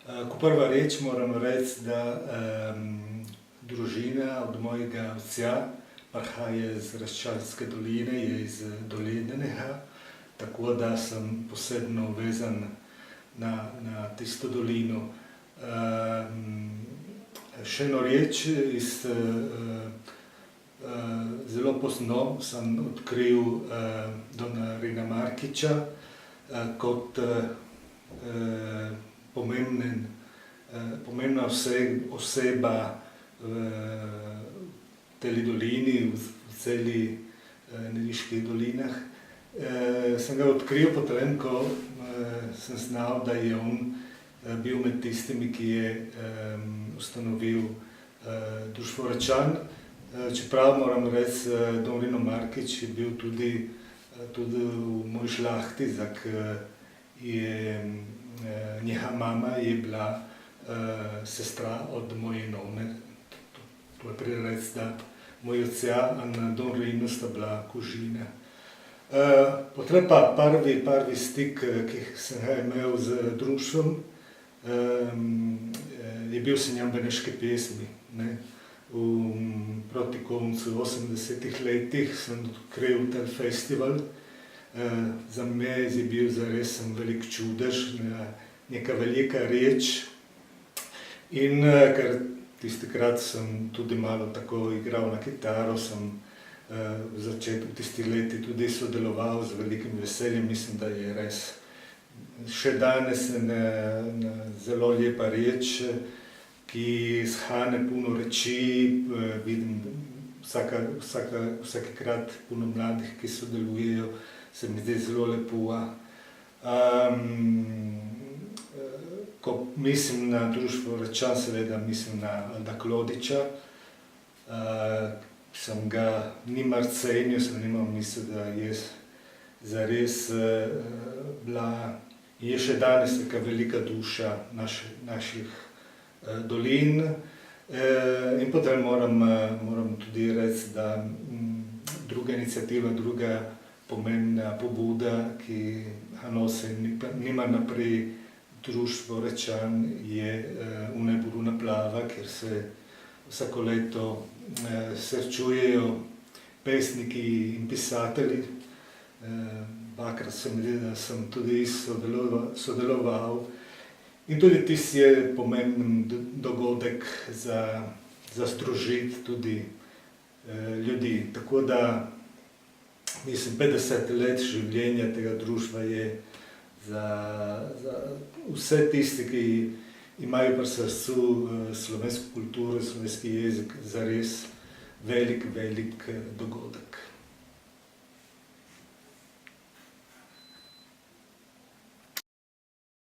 Kot prva reč moram reči, da družina od mojega otca prihaja iz Raščanske doline, je iz Dolenjenega, tako da sem posebno vezan na tisto dolino. Še eno reč, zelo pozno sem odkril Dona Rina Markiča kot pomembna oseba v tej dolini, v celi Neliških dolinah. Sem ga odkril potem, ko sem znal, da je on bil med tistimi, ki je ustanovil Društvo Račan. Čeprav moram reči, Don Rino Markič je bil tudi v moji šlahti, njega mama je bila sestra od moje none. To je prerec, da moj oca in Don Rino sta bila kužina. Potem pa prvi stik, ki sem ga imel z društvom, je bil sanjam beneške pesmi. Proti koncu 80-ih letih sem odkril ta festival. Za me je bil zares velik čudež, neka velika reč. In ker tistikrat sem tudi malo tako igral na kitaro, sem v začetku tistih leti tudi sodeloval z velikim veseljem. Mislim, da je res še danes ena zelo lepa reč, ki shane puno reči. Vidim vsakokrat puno mladih, ki sodelujejo, se mi zdi zelo lepo. Ko mislim na Društvo Račan, seveda mislim na Alda Klodiča. Sem ga nimar cenil, sem nimar mislil, da je zares bila, je še danes neka velika duša naših dolin. In potem moram tudi reči, da druga iniciativa, druga pomembna pobuda, ki ga nosi nimar naprej Društvo Račan, je Unajburuna plava, kjer se vsako leto srečujejo pesniki in pisatelji. Dvakrat se mi zdi, da sem tudi sodeloval. In tudi tisti je pomemben dogodek za združiti tudi ljudi. Tako da, mislim, 50 let življenja tega društva je za vse tisti, ki imajo pri srcu slovensko kulturo, slovenski jezik, zares velik dogodek.